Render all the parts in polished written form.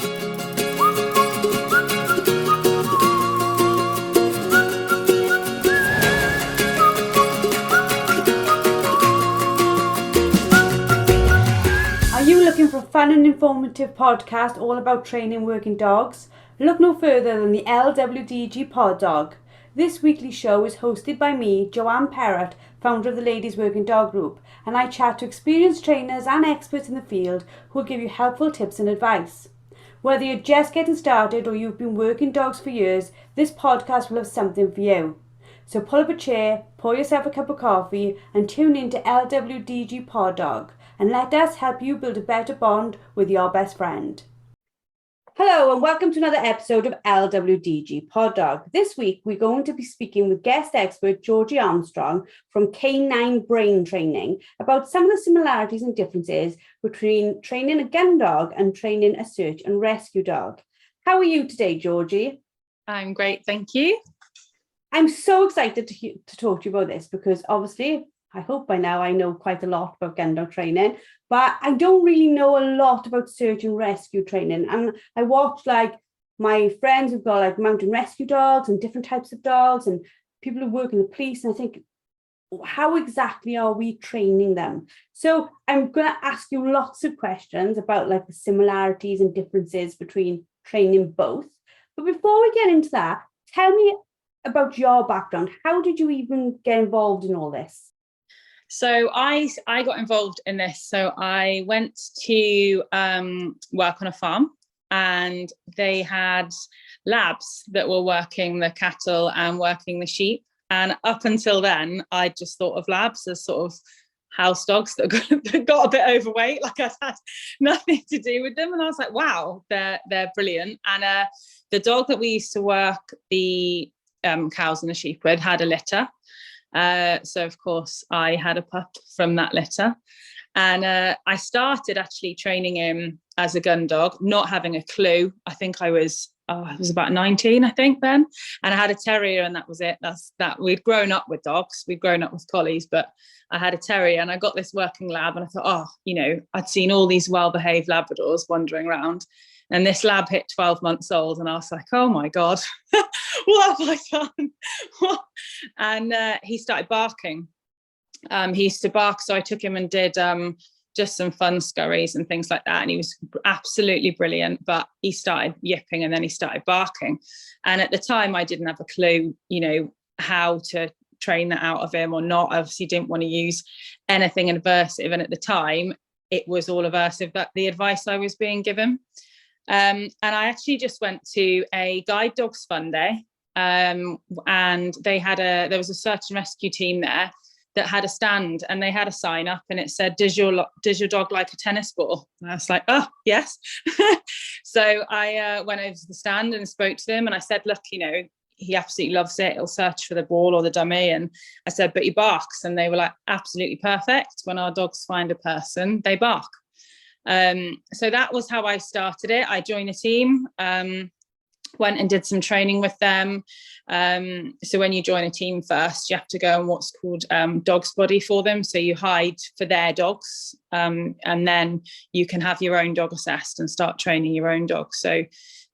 Are you looking for a fun and informative podcast all about training working dogs? Look no further than the LWDG Pod Dog. This weekly show is hosted by me, Joanne Perrott, founder of the Ladies Working Dog Group, and I chat to experienced trainers and experts in the field who will give you helpful tips and advice. Whether you're just getting started or you've been working dogs for years, this podcast will have something for you. So pull up a chair, pour yourself a cup of coffee and tune in to LWDG Pod Dog and let us help you build a better bond with your best friend. Hello and welcome to another episode of LWDG Pod Dog. This week we're going to be speaking with guest expert Georgie Armstrong from K9 Brain Training about some of the similarities and differences between training a gun dog and training a search and rescue dog. How are you today, Georgie? I'm great, thank you. I'm so excited to talk to you about this because obviously I hope by now I know quite a lot about gun dog training, but I don't really know a lot about search and rescue training. And I watch my friends who've got mountain rescue dogs and different types of dogs and people who work in the police. And I think, how exactly are we training them? So I'm going to ask you lots of questions about the similarities and differences between training both. But before we get into that, tell me about your background. How did you even get involved in all this? So I got involved in this. So I went to work on a farm and they had labs that were working the cattle and working the sheep. And up until then, I just thought of labs as sort of house dogs that got a bit overweight. I had nothing to do with them. And I was like, wow, they're brilliant. And the dog that we used to work the cows and the sheep with had a litter. So of course I had a pup from that litter, and I started actually training him as a gun dog, not having a clue. I think I was about 19, I think then, and I had a terrier, and that was it. That we'd grown up with dogs, we'd grown up with collies, but I had a terrier, and I got this working lab, and I thought, I'd seen all these well-behaved Labradors wandering around. And this lab hit 12 months old, and I was like, oh my God, what have I done? And he started barking. He used to bark, so I took him and did just some fun scurries and things like that. And he was absolutely brilliant, but he started yipping and then he started barking. And at the time, I didn't have a clue, how to train that out of him or not. I obviously didn't want to use anything aversive. And at the time, it was all aversive, that the advice I was being given. And I actually just went to a guide dogs fun day, and there was a search and rescue team there that had a stand, and they had a sign up and it said, does your dog like a tennis ball? And I was like, oh yes. So I went over to the stand and spoke to them, and I said, look, he absolutely loves it, he'll search for the ball or the dummy. And I said, but he barks. And they were like, absolutely perfect. When our dogs find a person, they bark. So that was how I started it. I joined a team, went and did some training with them. So when you join a team first, you have to go on what's called dog's body for them. So you hide for their dogs, and then you can have your own dog assessed and start training your own dog. So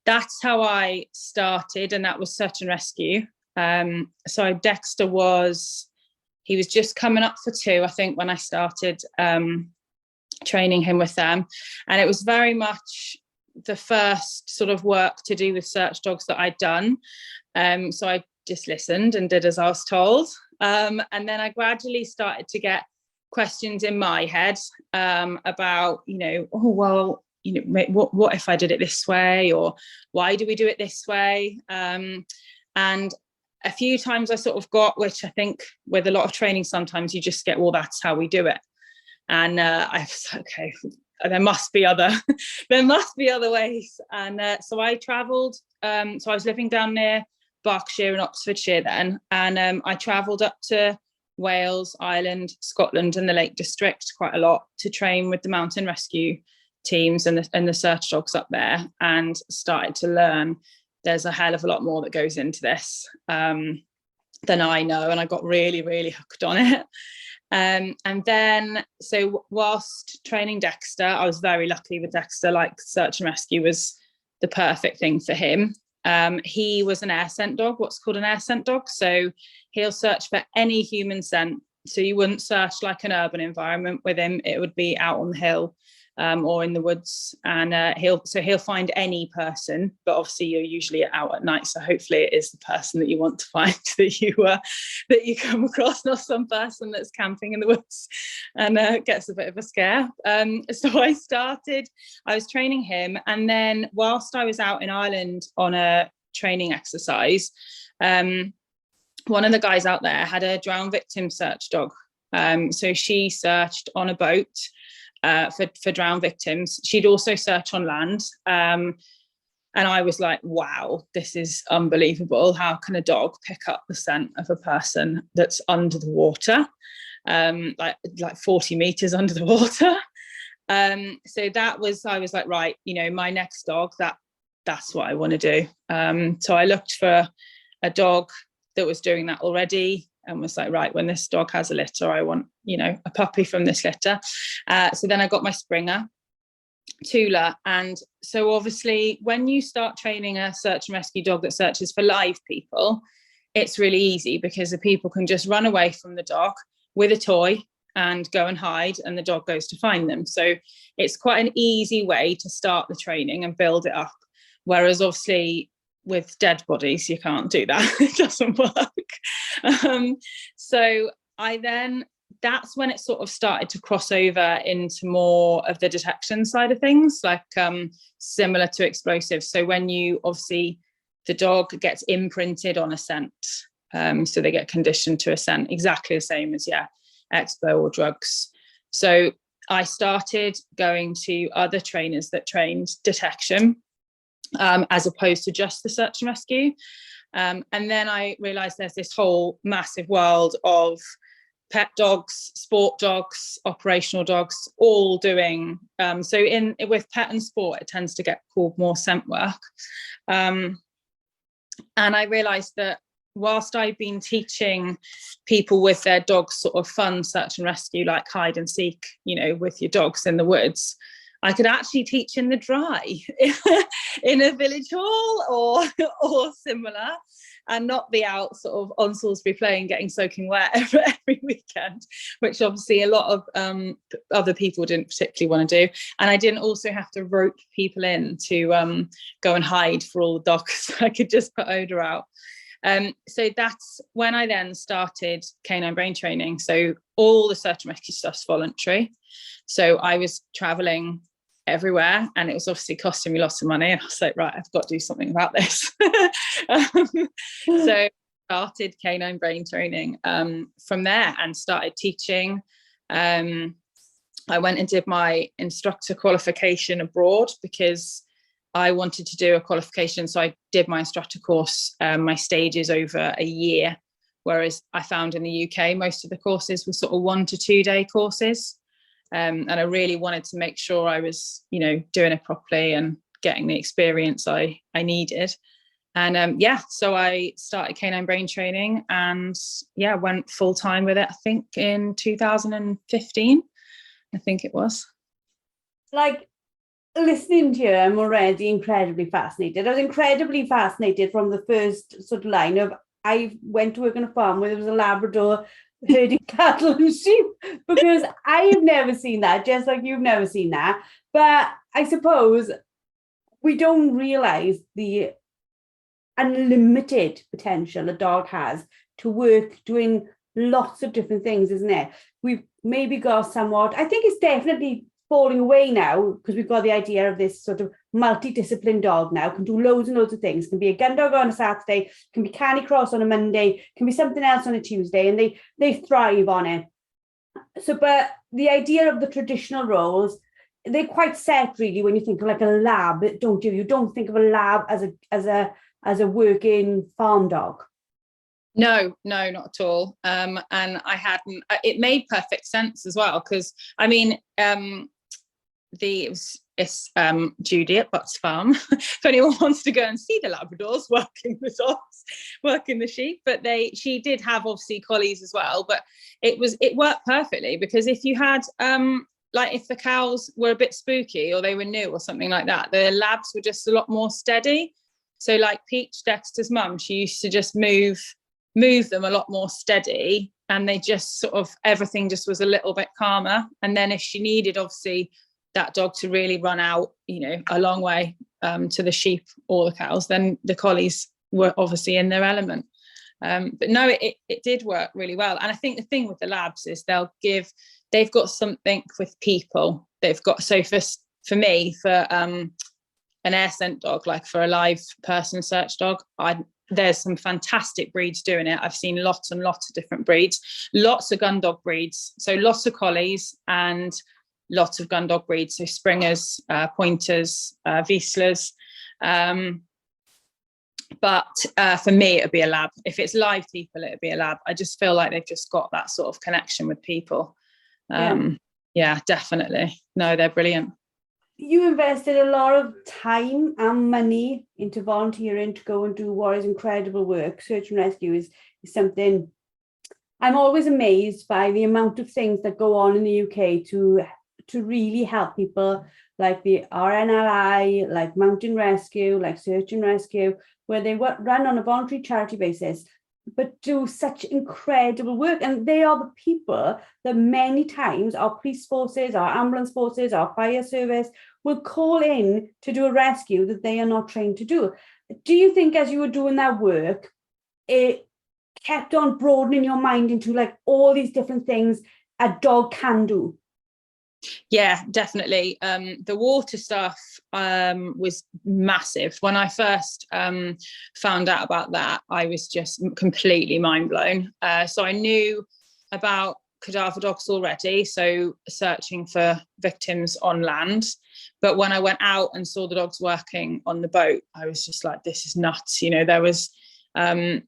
that's how I started, and that was search and rescue. So Dexter he was just coming up for 2, I think, when I started training him with them, and it was very much the first sort of work to do with search dogs that I'd done. So I just listened and did as I was told, and then I gradually started to get questions in my head about what if I did it this way, or why do we do it this way? And a few times I sort of got, which I think with a lot of training sometimes you just get, well, that's how we do it. And I was like, okay, there must be other ways. And so I travelled. So I was living down near Berkshire and Oxfordshire then, and I travelled up to Wales, Ireland, Scotland, and the Lake District quite a lot to train with the mountain rescue teams and the search dogs up there, and started to learn there's a hell of a lot more that goes into this than I know, and I got really, really hooked on it. And then, so whilst training Dexter, I was very lucky with Dexter, like search and rescue was the perfect thing for him. He was an air scent dog, what's called an air scent dog. So he'll search for any human scent. So you wouldn't search like an urban environment with him. It would be out on the hill or in the woods. And he'll find any person, but obviously you're usually out at night. So hopefully it is the person that you want to find that you come across, not some person that's camping in the woods and gets a bit of a scare. So I was training him. And then whilst I was out in Ireland on a training exercise, one of the guys out there had a drowned victim search dog. So she searched on a boat for drowned victims. She'd also search on land. And I was like, wow, this is unbelievable. How can a dog pick up the scent of a person that's under the water, like 40 meters under the water? So I was like, right, my next dog, that's what I want to do. So I looked for a dog that was doing that already and was like, right, when this dog has a litter, I want, a puppy from this litter. So then I got my Springer, Tula. And so obviously when you start training a search and rescue dog that searches for live people, it's really easy because the people can just run away from the dog with a toy and go and hide, and the dog goes to find them. So it's quite an easy way to start the training and build it up. Whereas obviously with dead bodies, you can't do that. It doesn't work. So that's when it sort of started to cross over into more of the detection side of things, like similar to explosives. So when the dog gets imprinted on a scent, so they get conditioned to a scent, exactly the same as, expo or drugs. So I started going to other trainers that trained detection, as opposed to just the search and rescue. And then I realized there's this whole massive world of pet dogs, sport dogs, operational dogs, all doing. With pet and sport, it tends to get called more scent work. And I realized that whilst I've been teaching people with their dogs sort of fun search and rescue, like hide and seek, with your dogs in the woods, I could actually teach in the dry in a village hall or similar, and not be out sort of on Salisbury Plain getting soaking wet every weekend, which obviously a lot of other people didn't particularly want to do. And I didn't also have to rope people in to go and hide for all the dogs. I could just put odor out. So that's when I then started canine brain training. So all the search and rescue stuff's voluntary. So I was traveling everywhere, and it was obviously costing me lots of money, and I was like, right, I've got to do something about this. So started canine brain training from there and started teaching. I went and did my instructor qualification abroad because I wanted to do a qualification. So I did my instructor course, my stages over a year, whereas I found in the UK most of the courses were sort of 1 to 2 day courses. And I really wanted to make sure I was, doing it properly and getting the experience I needed. And so I started canine brain training and went full time with it, I think in 2015, I think it was. Like, listening to you, I'm already incredibly fascinated. I was incredibly fascinated from the first sort of line of, I went to work on a farm where there was a Labrador herding cattle and sheep, because I have never seen that, just like you've never seen that. But I suppose we don't realize the unlimited potential a dog has to work doing lots of different things, isn't it? We've maybe got somewhat, I think it's definitely falling away now, because we've got the idea of this sort of multidisciplined dog now, can do loads and loads of things, can be a gun dog on a Saturday, can be canicross on a Monday, can be something else on a Tuesday, and they thrive on it. So, but the idea of the traditional roles, they're quite set really when you think of like a lab, don't you? You don't think of a lab as a working farm dog. No, not at all. And I hadn't, it made perfect sense as well, because I mean, it's Judy at Butts Farm. If anyone wants to go and see the Labradors working the dogs, working the sheep, but she did have obviously collies as well. But it worked perfectly, because if you had like if the cows were a bit spooky or they were new or something like that, the labs were just a lot more steady. So like Peach, Dexter's mum, she used to just move them a lot more steady, and they just sort of, everything just was a little bit calmer. And then if she needed, obviously, that dog to really run out, a long way to the sheep or the cows, then the collies were obviously in their element. But no, it did work really well. And I think the thing with the labs is they've got something with people. They've got, so for me, for an air scent dog, like for a live person search dog, there's some fantastic breeds doing it. I've seen lots and lots of different breeds, lots of gun dog breeds. So lots of collies and lots of gun dog breeds. So Springers, Pointers, Wieslers. But for me, it'd be a lab. If it's live people, it'd be a lab. I just feel like they've just got that sort of connection with people. Yeah, definitely. No, they're brilliant. You invested a lot of time and money into volunteering to go and do what is incredible work. Search and rescue is something I'm always amazed by, the amount of things that go on in the UK to really help people, like the RNLI, like Mountain Rescue, like Search and Rescue, where they run on a voluntary charity basis, but do such incredible work. And they are the people that many times our police forces, our ambulance forces, our fire service will call in to do a rescue that they are not trained to do. Do you think as you were doing that work, it kept on broadening your mind into like all these different things a dog can do? Yeah, definitely. The water stuff was massive. When I first found out about that, I was just completely mind blown. So I knew about cadaver dogs already, so searching for victims on land. But when I went out and saw the dogs working on the boat, I was just like, this is nuts. There was so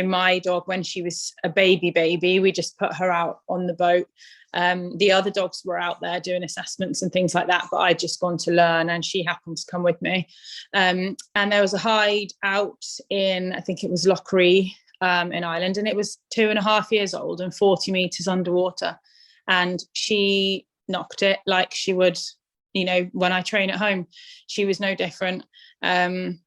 my dog, when she was a baby, we just put her out on the boat. The other dogs were out there doing assessments and things like that, but I'd just gone to learn, and she happened to come with me. And there was a hide out in, I think it was Lockery in Ireland, and it was 2.5 years old and 40 meters underwater. And she knocked it like she would, when I train at home. She was no different. When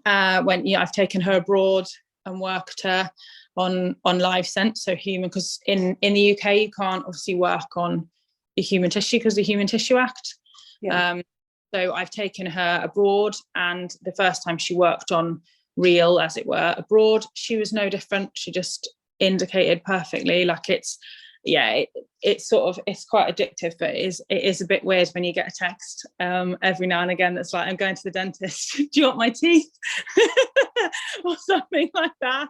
I've taken her abroad and worked her on live scent, so human, because in the UK you can't obviously work on the human tissue because the Human Tissue Act. So I've taken her abroad, and the first time she worked on real, as it were, abroad, she was no different. She just indicated perfectly. Like it's quite addictive, but it is a bit weird when you get a text every now and again that's like, I'm going to the dentist, do you want my teeth? Or something like that.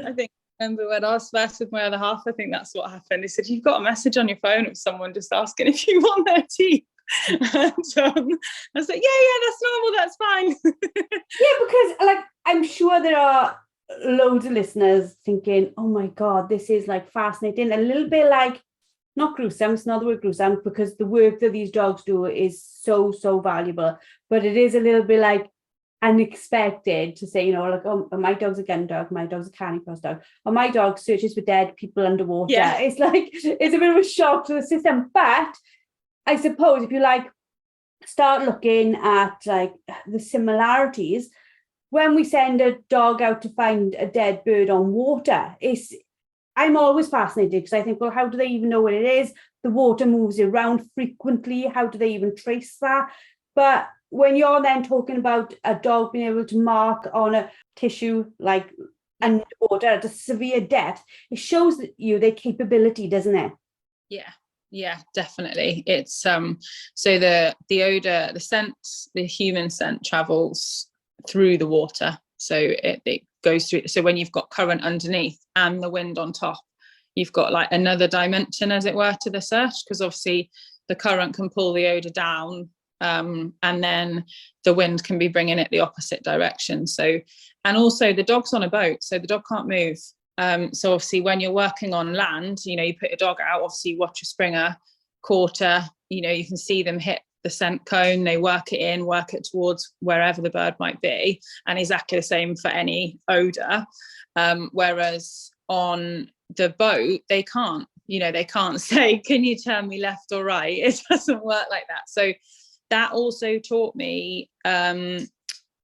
I think I remember when I was first with my other half, I think that's what happened. He said, you've got a message on your phone of someone just asking if you want their teeth. And I was like, yeah, that's normal, that's fine. Yeah, because like I'm sure there are loads of listeners thinking, oh my God, this is like fascinating, a little bit like, not gruesome, it's not the word gruesome, because the work that these dogs do is so valuable, but it is a little bit like unexpected to say, like, oh, my dog's a gun dog, my dog's a canicross dog, or my dog searches for dead people underwater. Yeah. It's like, it's a bit of a shock to the system. But I suppose if you like start looking at like the similarities, when we send a dog out to find a dead bird on water, I'm always fascinated, because I think, well, how do they even know what it is? The water moves around frequently. How do they even trace that? But when you're then talking about a dog being able to mark on a tissue like underwater at a severe depth, it shows you their capability, doesn't it? Yeah, definitely. It's so the odor, the scent, the human scent travels through the water, so it goes through. So when you've got current underneath and the wind on top, you've got like another dimension, as it were, to the search, because obviously the current can pull the odor down, and then the wind can be bringing it the opposite direction. So, and also the dog's on a boat, so the dog can't move. So obviously when you're working on land, you put your dog out, obviously you watch your Springer quarter, you can see them hit the scent cone, they work it towards wherever the bird might be, and exactly the same for any odor. Whereas on the boat, they can't, they can't say, can you turn me left or right? It doesn't work like that. So that also taught me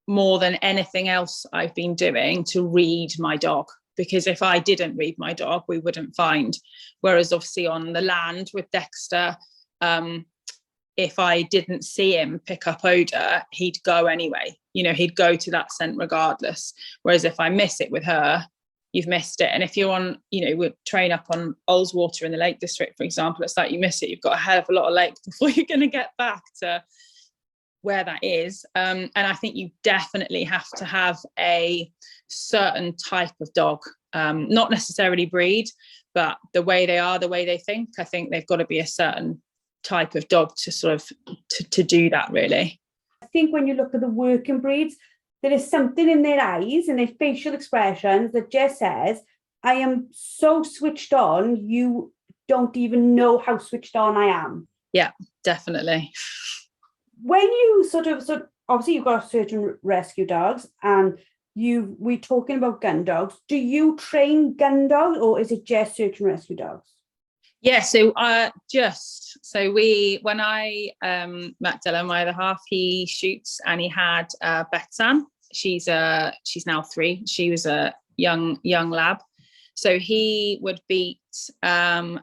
more than anything else I've been doing to read my dog, because if I didn't read my dog, we wouldn't find. Whereas obviously on the land with Dexter, if I didn't see him pick up odor, he'd go anyway. He'd go to that scent regardless. Whereas if I miss it with her, you've missed it. And if you're on, we train up on Ullswater in the Lake District, for example, it's like you miss it, you've got a hell of a lot of lake before you're going to get back to where that is. And I think you definitely have to have a certain type of dog, not necessarily breed, but the way they are, the way they think. I think they've got to be a certain type of dog to sort of to do that, really. I think when you look at the working breeds, there is something in their eyes and their facial expressions that just says, I am so switched on, you don't even know how switched on I am. Yeah, definitely. When you obviously you've got certain rescue dogs, and we're talking about gun dogs. Do you train gun dogs, or is it just certain rescue dogs? Yeah, so when I met Dylan, my other half, he shoots, and he had Betsan. She's now 3. She was a young lab. So he would beat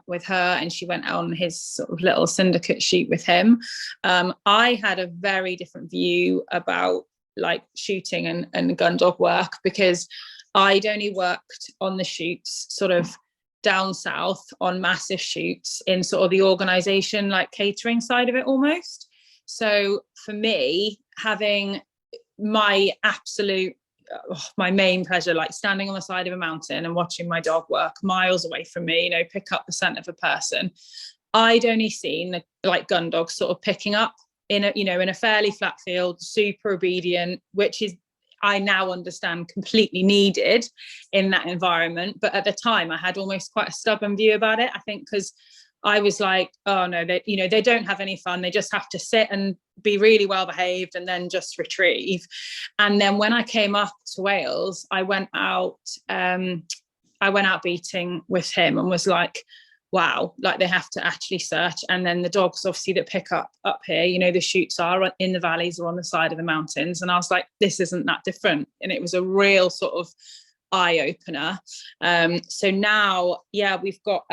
with her, and she went on his sort of little syndicate shoot with him. I had a very different view about like shooting and gun dog work, because I'd only worked on the shoots sort of down south on massive shoots in sort of the organisation, like catering side of it almost. So for me, having my main pleasure, like standing on the side of a mountain and watching my dog work miles away from me, pick up the scent of a person, I'd only seen like gun dogs sort of picking up in a fairly flat field, super obedient, which is, I now understand, completely needed in that environment. But at the time I had almost quite a stubborn view about it, I think, because I was like, oh no, they don't have any fun. They just have to sit and be really well behaved and then just retrieve. And then when I came up to Wales, I went out beating with him and was like, wow, like they have to actually search. And then the dogs obviously that pick up here, the shoots are in the valleys or on the side of the mountains. And I was like, this isn't that different. And it was a real sort of eye opener. So now, yeah, we've got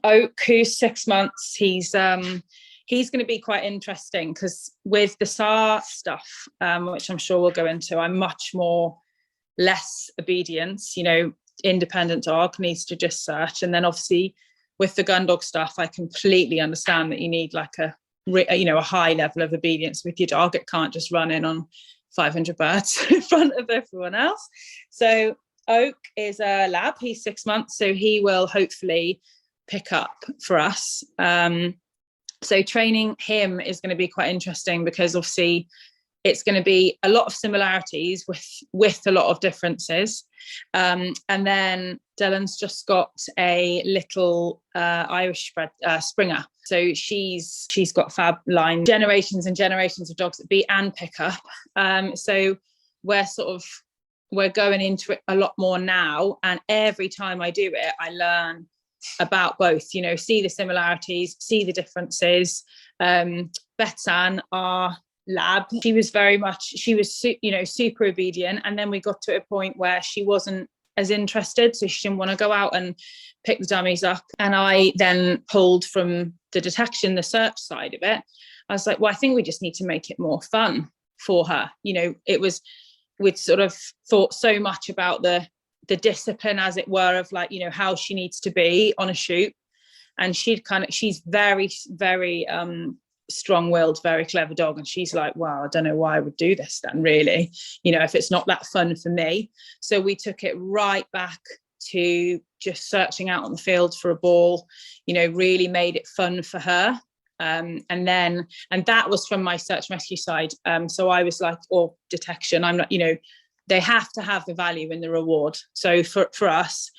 Oak, who's 6 months. He's going to be quite interesting, because with the SAR stuff, which I'm sure we'll go into, I'm much more less obedience, independent dog needs to just search. And then obviously with the gun dog stuff, I completely understand that you need like a high level of obedience with your dog. It can't just run in on 500 birds in front of everyone else. So Oak is a lab. He's 6 months, so he will hopefully pick up for us. So training him is going to be quite interesting, because obviously it's going to be a lot of similarities with a lot of differences. And then Dylan's just got a little Irish Springer. So she's got fab line, generations and generations of dogs that beat and pick up. So we're going into it a lot more now. And every time I do it, I learn about both, see the similarities, see the differences. Betsan, our lab, she was super obedient, and then we got to a point where she wasn't as interested, so she didn't want to go out and pick the dummies up. And I then pulled from the detection, the search side of it. I was like, well, I think we just need to make it more fun for her. We'd sort of thought so much about the discipline, as it were, of like, how she needs to be on a shoot. And she's very, very strong-willed, very clever dog. And she's like, wow, I don't know why I would do this then, really, if it's not that fun for me. So we took it right back to just searching out on the field for a ball, really made it fun for her. And that was from my search and rescue side. So I was like, or detection, I'm not, they have to have the value in the reward. So for us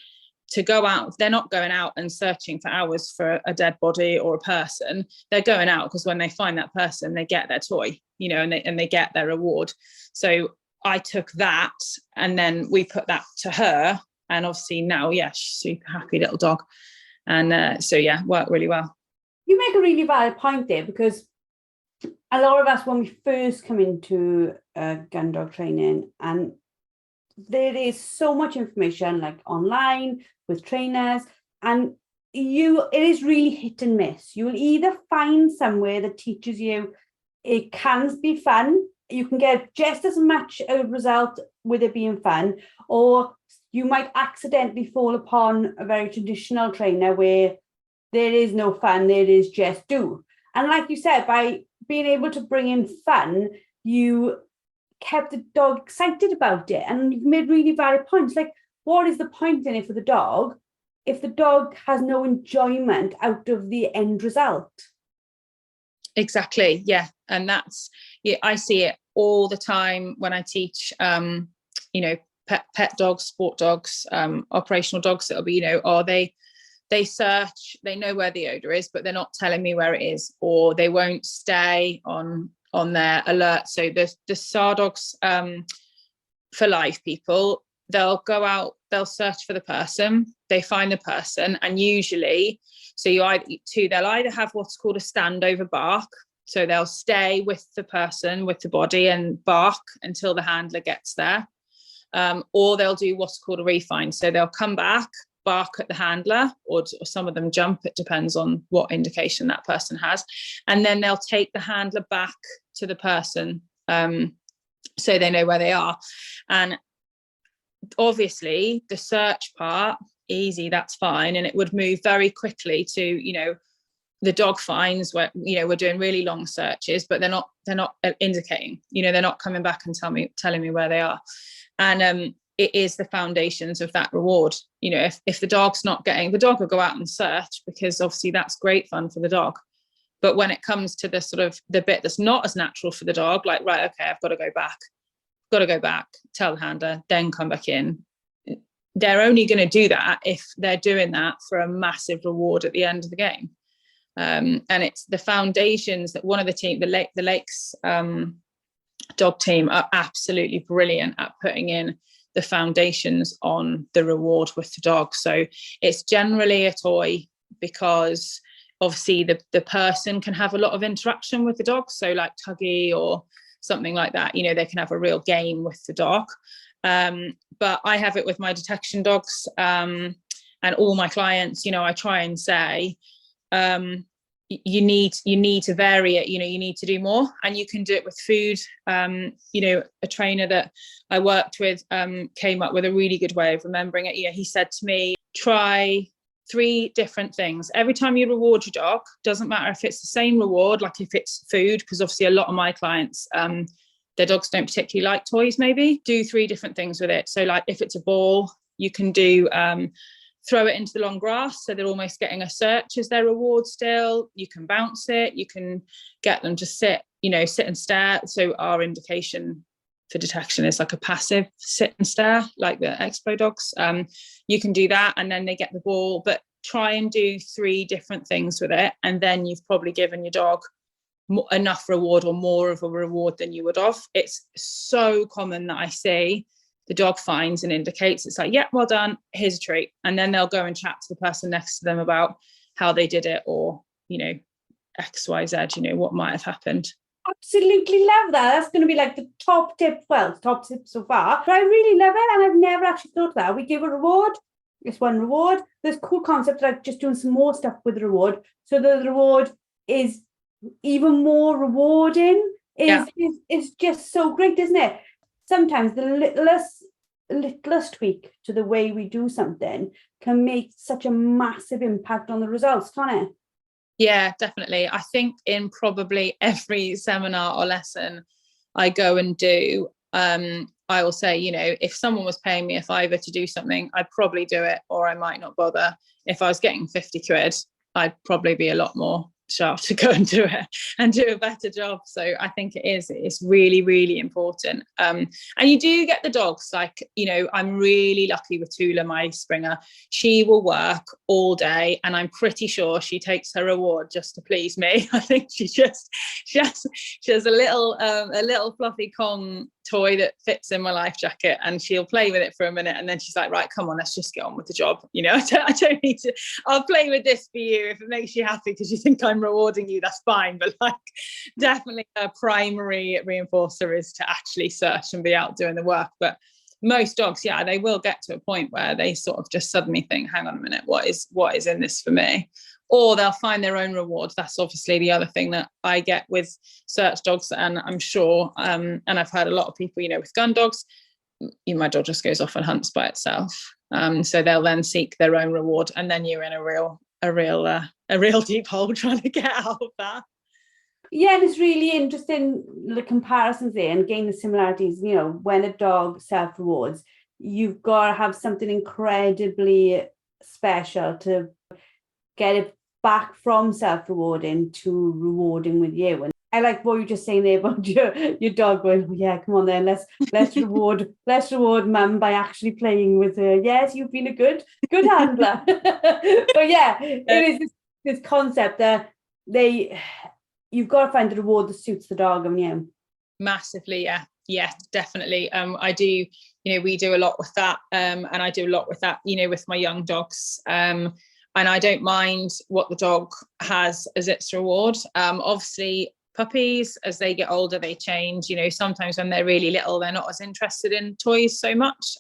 to go out, they're not going out and searching for hours for a dead body or a person. They're going out because when they find that person, they get their toy, and they get their reward. So I took that and then we put that to her. And obviously now, yeah, she's a super happy little dog. And so yeah, worked really well. You make a really valid point there, because a lot of us, when we first come into gun dog training, and there is so much information like online with trainers, and it is really hit and miss. You will either find somewhere that teaches you it can be fun, you can get just as much a result with it being fun, or you might accidentally fall upon a very traditional trainer where there is no fun, there is just do. And like you said, by being able to bring in fun, you kept the dog excited about it, and you've made really valid points. Like, what is the point in it for the dog if the dog has no enjoyment out of the end result? Exactly, yeah. And that's, yeah, I see it all the time when I teach pet dogs, sport dogs, operational dogs. That'll be, they search, they know where the odor is, but they're not telling me where it is, or they won't stay on their alert. So the SAR dogs, for life people, they'll go out, they'll search for the person, they find the person, and usually, so they'll either have what's called a standover bark, so they'll stay with the person, with the body, and bark until the handler gets there, or they'll do what's called a refind, so they'll come back, bark at the handler, or some of them jump, it depends on what indication that person has, and then they'll take the handler back to the person, so they know where they are. And obviously the search part, easy, that's fine, and it would move very quickly to the dog finds where we're doing really long searches, but they're not indicating, they're not coming back and telling me where they are. And it is the foundations of that reward. If the dog's not getting, the dog will go out and search, because obviously that's great fun for the dog, but when it comes to the sort of the bit that's not as natural for the dog, like, right, okay, I've got to go back, tell the handler, then come back in, they're only going to do that if they're doing that for a massive reward at the end of the game. And it's the foundations that one of the team, the Lakes dog team, are absolutely brilliant at putting in the foundations on the reward with the dog. So it's generally a toy, because obviously the person can have a lot of interaction with the dog, so like tuggy or something like that, they can have a real game with the dog. But I have it with my detection dogs, and all my clients, I try and say, you need to vary it, you need to do more, and you can do it with food. A trainer that I worked with came up with a really good way of remembering it. He said to me, try 3 different things every time you reward your dog. Doesn't matter if it's the same reward, like if it's food, because obviously a lot of my clients, their dogs don't particularly like toys. Maybe do 3 different things with it. So like if it's a ball, you can do throw it into the long grass, so they're almost getting a search as their reward still. You can bounce it, you can get them to sit and stare. So our indication for detection is like a passive sit and stare, like the expo dogs. You can do that, and then they get the ball, but try and do 3 different things with it, and then you've probably given your dog enough reward, or more of a reward than you would have. It's so common that I see the dog finds and indicates, it's like, yeah, well done, here's a treat, and then they'll go and chat to the person next to them about how they did it, or XYZ, what might have happened. Absolutely love that. That's going to be like the top tip so far, but I really love it, and I've never actually thought of that. We give a reward, it's one reward. There's cool concept like just doing some more stuff with the reward, so the reward is even more rewarding. Is just so great, isn't it? Sometimes the littlest tweak to the way we do something can make such a massive impact on the results, can't it? Yeah, definitely. I think in probably every seminar or lesson I go and do, I will say, if someone was paying me a fiver to do something, I'd probably do it, or I might not bother. If I was getting 50 quid, I'd probably be a lot more sharp to go and do it and do a better job. So I think it's really, really important. And you do get the dogs, like, you know, I'm really lucky with Tula, my Springer. She will work all day, and I'm pretty sure she takes her reward just to please me. I think she has a little fluffy Kong toy that fits in my life jacket, and she'll play with it for a minute, and then she's like, right, come on, let's just get on with the job. You know, I don't need to, I'll play with this for you if it makes you happy because you think I'm rewarding you, that's fine. But like, definitely a primary reinforcer is to actually search and be out doing the work. But most dogs, yeah, they will get to a point where they sort of just suddenly think, hang on a minute, what is in this for me? Or they'll find their own reward. That's obviously the other thing that I get with search dogs. And I'm sure, and I've heard a lot of people, you know, with gun dogs, my dog just goes off and hunts by itself. So they'll then seek their own reward, and then you're in a real deep hole trying to get out of that. Yeah, and it's really interesting, the comparisons there and gain the similarities. You know, when a dog self-rewards, you've got to have something incredibly special to get it back from self-rewarding to rewarding with you. And I like what you're just saying there about your dog going, oh, yeah, come on then, let's reward mum by actually playing with her. Yes, you've been a good handler. But yeah, it is this concept that you've got to find the reward that suits the dog, haven't you? Massively, yeah, definitely. I do, you know, we do a lot with that, and I do a lot with that, you know, with my young dogs. And I don't mind what the dog has as its reward. Obviously, puppies, as they get older, they change. You know, sometimes when they're really little, they're not as interested in toys so much.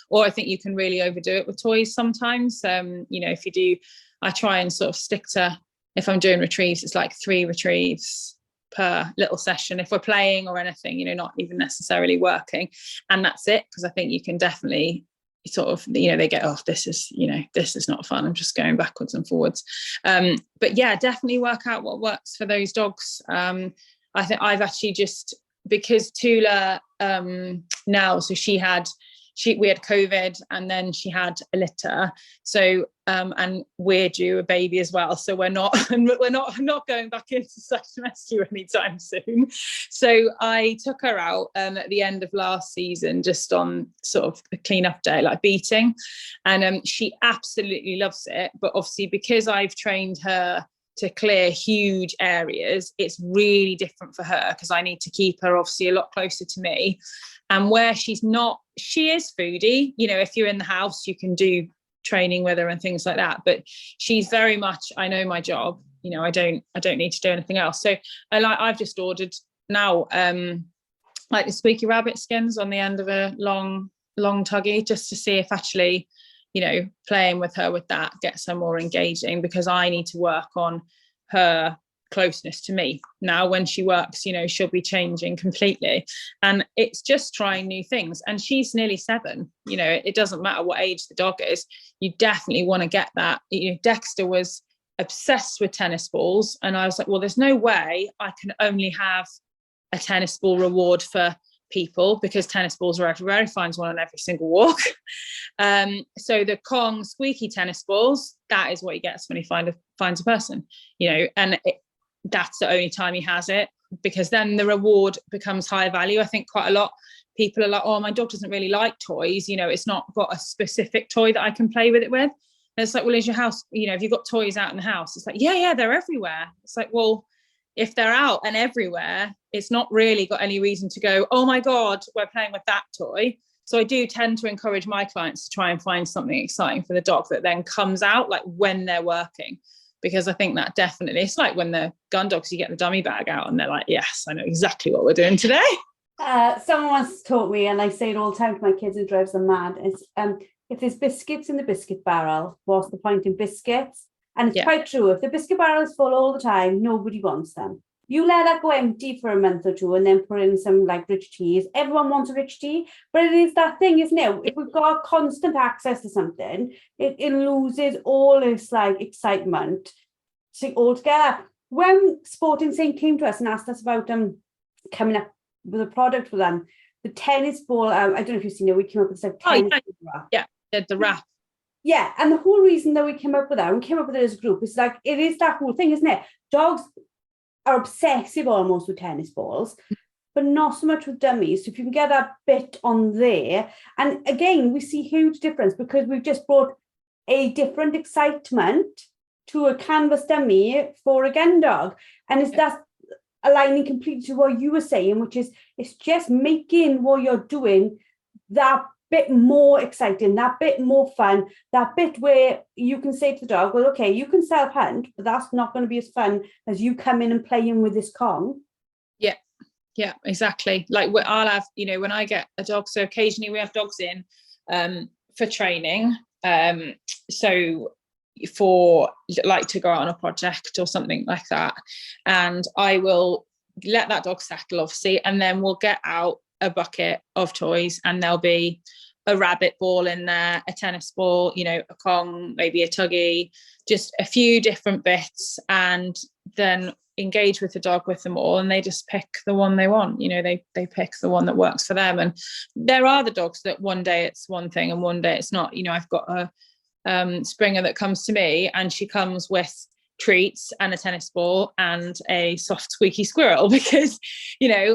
Or I think you can really overdo it with toys sometimes. You know, if you do, I try and sort of stick to, if I'm doing retrieves, it's like 3 retrieves per little session if we're playing or anything, you know, not even necessarily working. And that's it, because I think you can definitely sort of, you know, they get, oh, this is not fun, I'm just going backwards and forwards. But yeah, definitely work out what works for those dogs. I think I've actually just, because Tula now, so we had COVID, and then she had a litter. So and we're due a baby as well. So we're not going back into such rescue anytime soon. So I took her out at the end of last season, just on sort of a clean-up day, like beating, and she absolutely loves it. But obviously, because I've trained her to clear huge areas, it's really different for her, because I need to keep her obviously a lot closer to me. And where she's not, she is foodie. You know, if you're in the house, you can do training with her and things like that. But she's very much, I know my job. You know, I don't need to do anything else. So I've just ordered now, like the squeaky rabbit skins on the end of a long tuggy, just to see if actually, you know, playing with her with that gets her more engaging, because I need to work on her closeness to me. Now when she works, you know, she'll be changing completely, and it's just trying new things. And she's nearly 7, you know, it doesn't matter what age the dog is, you definitely want to get that. You know, Dexter was obsessed with tennis balls, and I was like, well, there's no way I can only have a tennis ball reward for people, because tennis balls are everywhere. He finds one on every single walk. So the Kong squeaky tennis balls, that is what he gets when he finds a person, you know, and that's the only time he has it, because then the reward becomes high value. I think quite a lot people are like, oh, my dog doesn't really like toys, you know, it's not got a specific toy that I can play with it with. And it's like, well, is your house, you know, have you got toys out in the house? It's like, yeah, they're everywhere. It's like, well, if they're out and everywhere, it's not really got any reason to go, oh my God, we're playing with that toy. So I do tend to encourage my clients to try and find something exciting for the dog that then comes out, like when they're working. Because I think that definitely, it's like when the gun dogs, you get the dummy bag out and they're like, yes, I know exactly what we're doing today. Someone once taught me, and I say it all the time to my kids, it drives them mad, is if there's biscuits in the biscuit barrel, what's the point in biscuits? And it's quite true. If the biscuit barrel is full all the time, nobody wants them. You let that go empty for a month or two and then put in some like rich teas. Everyone wants a rich tea, but it is that thing, isn't it? If we've got constant access to something, it loses all its like excitement altogether. When Sporting Saint came to us and asked us about coming up with a product for them, the tennis ball, I don't know if you've seen it, we came up with this like tennis wrap. Yeah, the wrap. Yeah, and the whole reason that we came up with that, and came up with it as a group, is like, it is that whole thing, isn't it? Dogs are obsessive almost with tennis balls, but not so much with dummies. So if you can get that bit on there, and again, we see huge difference because we've just brought a different excitement to a canvas dummy for a gun dog. And it's that aligning completely to what you were saying, which is it's just making what you're doing that bit more exciting, that bit more fun, that bit where you can say to the dog, well, okay, you can self hunt, but that's not going to be as fun as you come in and playing with this Kong. Yeah, yeah, exactly. Like I'll have, when I get a dog, so occasionally we have dogs in for training. So for like to go out on a project or something like that. And I will let that dog settle, obviously, and then we'll get out a bucket of toys, and there'll be a rabbit ball in there, a tennis ball, a Kong, maybe a tuggy, just a few different bits, and then engage with the dog with them all, and they just pick the one they want. They pick the one that works for them. And there are the dogs that one day it's one thing and one day it's not. I've got a Springer that comes to me, and she comes with treats and a tennis ball and a soft squeaky squirrel, because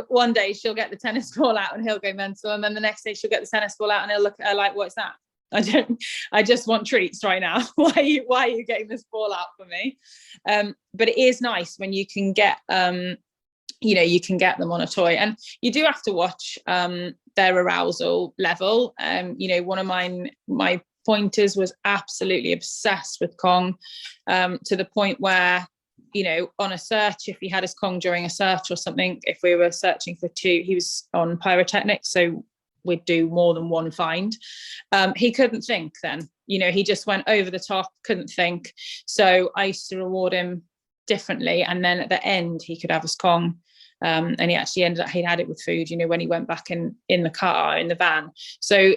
one day she'll get the tennis ball out and he'll go mental, and then the next day she'll get the tennis ball out and he'll look at her like, what's that? I just want treats right now. Why are you getting this ball out for me? But it is nice when you can get you can get them on a toy, and you do have to watch their arousal level. One of my pointers was absolutely obsessed with Kong, to the point where, on a search, if he had his Kong during a search or something, if we were searching for two, he was on pyrotechnics, so we'd do more than one find. He couldn't think then, he just went over the top, couldn't think. So I used to reward him differently, and then at the end he could have his Kong. And he actually ended up, he'd had it with food, when he went back in the car, in the van. So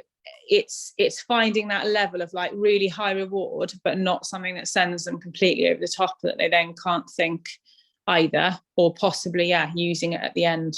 it's finding that level of like really high reward, but not something that sends them completely over the top that they then can't think either, or possibly using it at the end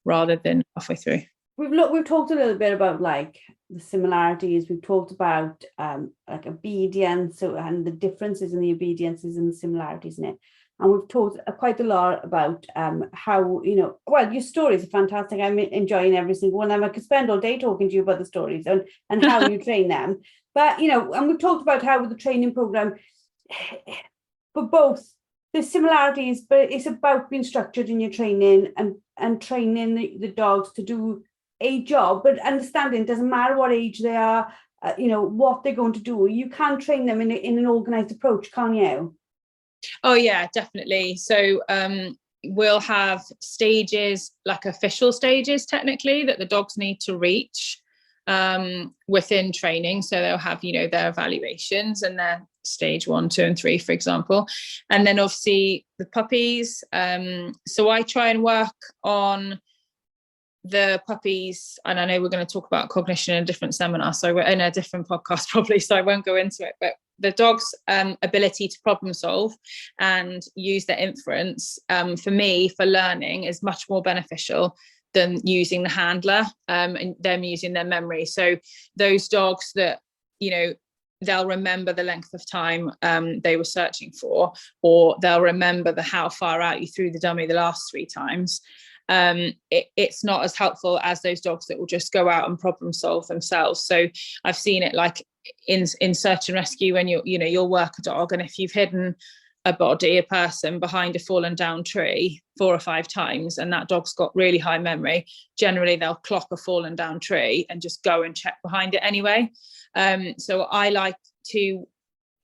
rather than halfway through. We've talked a little bit about like the similarities. We've talked about like obedience, and the differences in the obediences and the similarities in it. And we've talked quite a lot about how, your stories are fantastic. I'm enjoying every single one of them. I could spend all day talking to you about the stories and how you train them. But, and we've talked about how with the training program, for both, there's similarities, but it's about being structured in your training and training the dogs to do a job, but understanding it doesn't matter what age they are, what they're going to do. You can train them in an organized approach, can't you? Oh yeah, definitely. So we'll have stages, like official stages technically, that the dogs need to reach within training. So they'll have, their evaluations and their stage 1, 2 and 3, for example. And then obviously the puppies. So I try and work on the puppies, and I know we're going to talk about cognition in a different seminar, so we're in a different podcast probably, so I won't go into it, but the dog's ability to problem solve and use their inference, for me, for learning, is much more beneficial than using the handler, and them using their memory. So those dogs that, they'll remember the length of time they were searching for, or they'll remember how far out you threw the dummy the last 3 times. It's not as helpful as those dogs that will just go out and problem solve themselves. So I've seen it like in search and rescue, when you'll work a dog, and if you've hidden a person behind a fallen down tree 4 or 5 times, and that dog's got really high memory, generally they'll clock a fallen down tree and just go and check behind it anyway. So I like to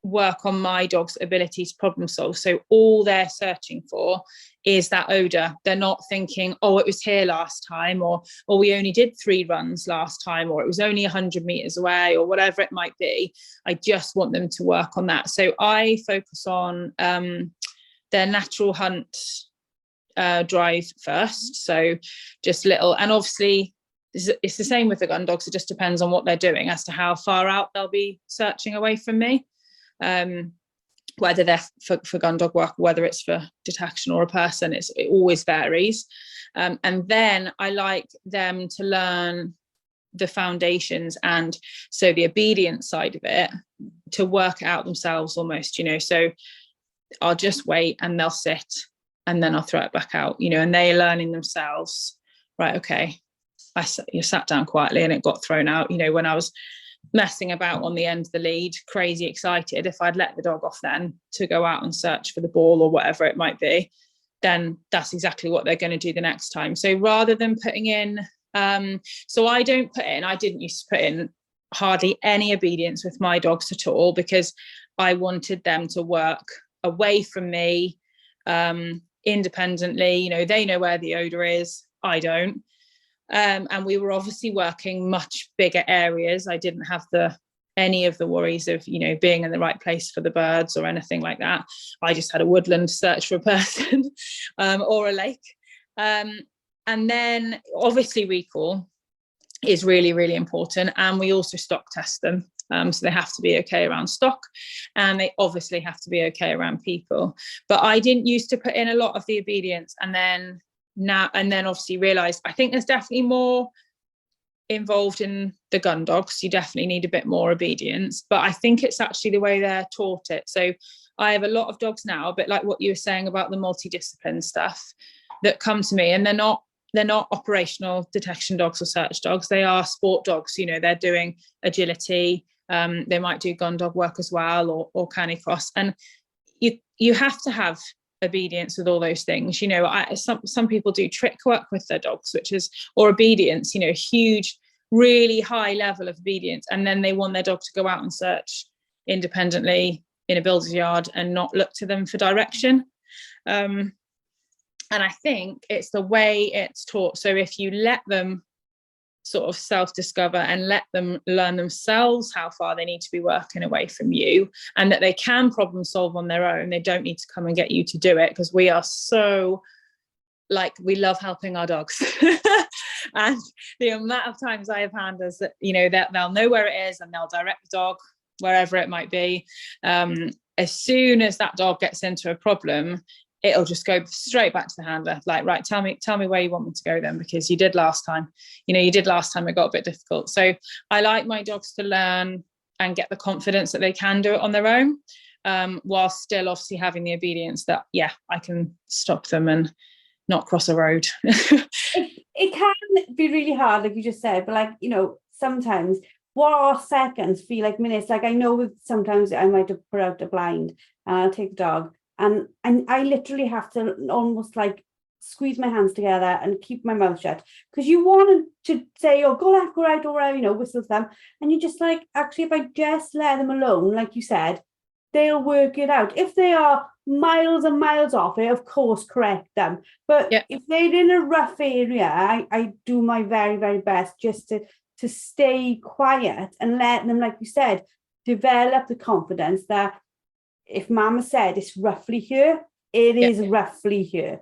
work on my dog's ability to problem solve. So all they're searching for is that odor. They're not thinking, oh, it was here last time, or we only did 3 runs last time, or it was only 100 meters away, or whatever it might be. I just want them to work on that. So I focus on their natural hunt drive first. So just little, and obviously it's the same with the gun dogs. It just depends on what they're doing as to how far out they'll be searching away from me. Whether they're for gun dog work, whether it's for detection or a person, it always varies. And then I like them to learn the foundations, and so the obedience side of it, to work it out themselves almost, so I'll just wait and they'll sit, and then I'll throw it back out, and they're learning themselves, right, okay, you sat down quietly and it got thrown out. When I was messing about on the end of the lead, crazy excited, if I'd let the dog off then to go out and search for the ball or whatever it might be, then that's exactly what they're going to do the next time. So rather than putting in, so I didn't used to put in hardly any obedience with my dogs at all, because I wanted them to work away from me, independently. They know where the odor is, I don't. And we were obviously working much bigger areas. I didn't have any of the worries of, being in the right place for the birds or anything like that. I just had a woodland search for a person, or a lake. And then obviously recall is really, really important. And we also stock test them. So they have to be okay around stock, and they obviously have to be okay around people. But I didn't used to put in a lot of the obedience, and then obviously realized I think there's definitely more involved in the gun dogs. You definitely need a bit more obedience, but I think it's actually the way they're taught it. So I have a lot of dogs now, a bit like what you were saying about the multidiscipline stuff, that come to me, and they're not operational detection dogs or search dogs. They are sport dogs. They're doing agility. They might do gun dog work as well, or canicross. And you have to have obedience with all those things. Some people do trick work with their dogs, or obedience, huge, really high level of obedience, and then they want their dog to go out and search independently in a builder's yard and not look to them for direction. And I think it's the way it's taught. So if you let them sort of self-discover and let them learn themselves how far they need to be working away from you, and that they can problem solve on their own, they don't need to come and get you to do it, because we are so, we love helping our dogs. And the amount of times I have handlers that, that they'll know where it is and they'll direct the dog wherever it might be. As soon as that dog gets into a problem, it'll just go straight back to the handler. Right, tell me where you want me to go then, because you did last time. It got a bit difficult. So I like my dogs to learn and get the confidence that they can do it on their own, while still obviously having the obedience that, I can stop them and not cross a road. It can be really hard, like you just said, but sometimes what are seconds feel like minutes. I know sometimes I might have put out a blind and I'll take the dog, and I literally have to almost squeeze my hands together and keep my mouth shut, because you want to say, oh, go left, go right, or whatever, whistle to them. And you just actually, if I just let them alone, like you said, they'll work it out. If they are miles and miles off it, of course, correct them. But if they're in a rough area, I do my very, very best just to stay quiet and let them, like you said, develop the confidence that if Mama said it's roughly here, it is roughly here.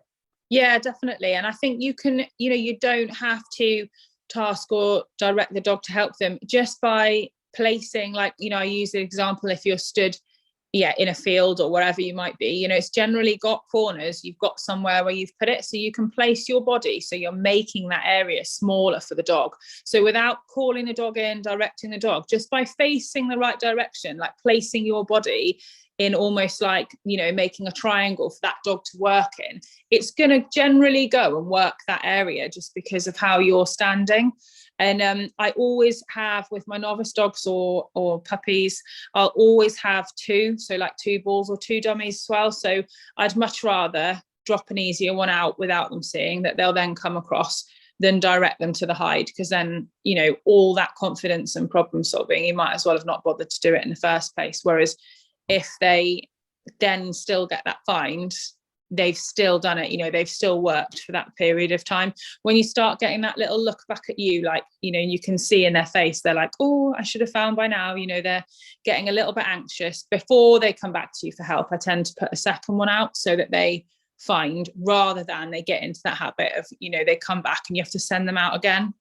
Yeah, definitely. And I think you can, you don't have to task or direct the dog to help them, just by placing, I use the example, if you're stood in a field or wherever you might be, it's generally got corners, you've got somewhere where you've put it, so you can place your body, so you're making that area smaller for the dog. So without calling the dog in, directing the dog, just by facing the right direction, placing your body in almost making a triangle for that dog to work in, it's going to generally go and work that area, just because of how you're standing. And I always have, with my novice dogs or puppies, I'll always have two, so two balls or two dummies as well. So I'd much rather drop an easier one out without them seeing that they'll then come across, than direct them to the hide, because then, all that confidence and problem solving, you might as well have not bothered to do it in the first place. Whereas if they then still get that find, they've still done it, they've still worked for that period of time. When you start getting that little look back at you, you can see in their face, they're like, oh, I should have found by now, they're getting a little bit anxious before they come back to you for help. I tend to put a second one out so that they find, rather than they get into that habit of, they come back and you have to send them out again.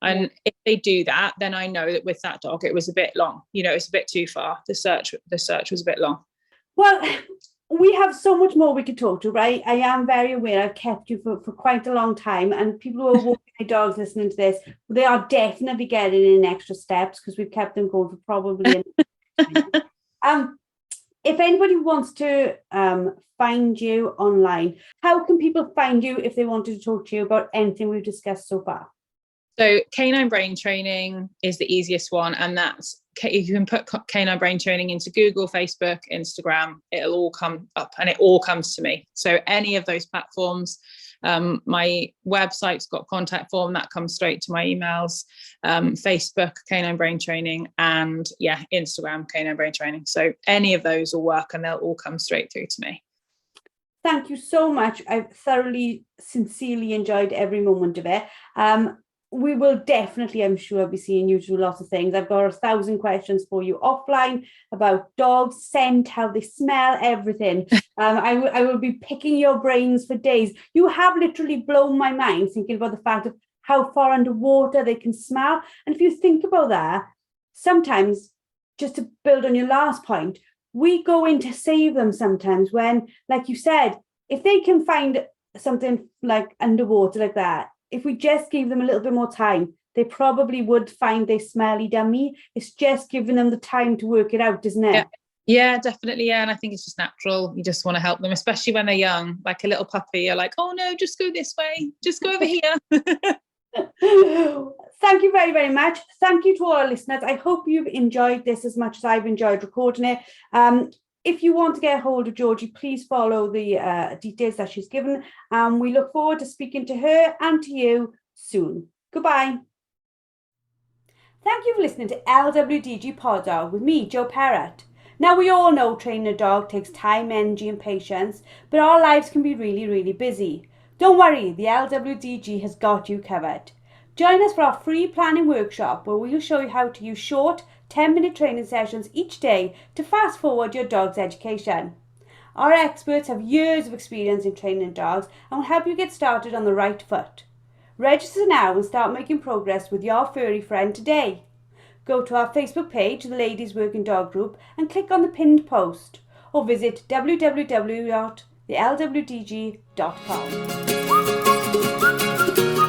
And if they do that, then I know that with that dog, it was a bit long. It's a bit too far. The search was a bit long. Well, we have so much more we could talk to, right? I am very aware I've kept you for quite a long time, and people who are walking their dogs listening to this, they are definitely getting in extra steps because we've kept them going for probably if anybody wants to find you online, how can people find you if they wanted to talk to you about anything we've discussed so far? So canine brain training is the easiest one, and that's if you can put canine brain training into Google, Facebook, Instagram, it'll all come up and it all comes to me. So any of those platforms, my website's got a contact form that comes straight to my emails, Facebook, canine brain training, and Instagram, canine brain training. So any of those will work and they'll all come straight through to me. Thank you so much. I've thoroughly, sincerely enjoyed every moment of it. We will definitely, I'm sure, be seeing you do lots of things. I've got 1,000 questions for you offline about dogs, scent, how they smell, everything. I will be picking your brains for days. You have literally blown my mind thinking about the fact of how far underwater they can smell. And if you think about that, sometimes, just to build on your last point, we go in to save them sometimes when, like you said, if they can find something like underwater like that, if we just gave them a little bit more time, they probably would find their smelly dummy. It's just giving them the time to work it out, isn't it? Yeah, definitely. Yeah. And I think it's just natural. You just want to help them, especially when they're young, like a little puppy. You're like, oh no, just go this way. Just go over here. Thank you very, very much. Thank you to all our listeners. I hope you've enjoyed this as much as I've enjoyed recording it. If you want to get a hold of Georgie, please follow the details that she's given. We look forward to speaking to her and to you soon. Goodbye. Thank you for listening to LWDG Pod Dog with me, Jo Parrott. Now, we all know training a dog takes time, energy and patience, but our lives can be really, really busy. Don't worry, the LWDG has got you covered. Join us for our free planning workshop where we'll show you how to use short 10-minute training sessions each day to fast forward your dog's education. Our experts have years of experience in training dogs and will help you get started on the right foot. Register now and start making progress with your furry friend today. Go to our Facebook page, the Ladies Working Dog Group, and click on the pinned post, or visit www.thelwdg.com.